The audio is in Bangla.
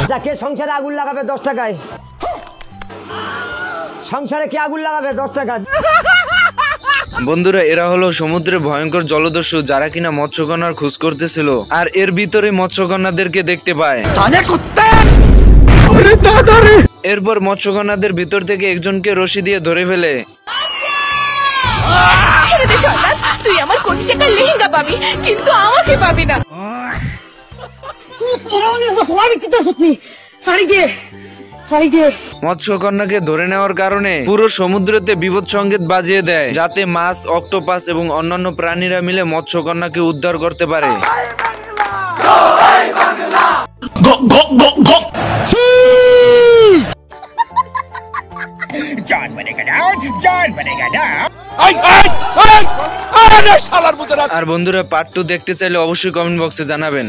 আচ্ছা, কে সংসারে আগুন লাগাবে 10 টাকায়? সংসারে কে আগুন লাগাবে 10 টাকা? বন্ধুরা, এরা হলো সমুদ্রে ভয়ঙ্কর জলদস্যু যারা কিনা মৎস্যকন্যার খোঁজ করতেছিল, আর এর ভিতরে মৎস্যকন্যাদেরকে দেখতে পায়। এরপর মৎস্যকন্যাদের ভিতর থেকে একজনকে রশি দিয়ে ধরে ফেলে। তুই আমার কোটি টাকার লেহেঙ্গা পাবি, কিন্তু আমাকে পাবি না। মৎস্যকন্যাকে ধরে নেওয়ার কারণে পুরো সমুদ্রতে বিপদ সংকেত বাজিয়ে দেয়, যাতে মাছ, অক্টোপাস এবং অন্যান্য প্রাণীরা মিলে মৎস্যকন্যাকে উদ্ধার করতে পারে। আর বন্ধুরা, পার্ট 2 দেখতে চাইলে অবশ্যই কমেন্ট বক্সে জানাবেন।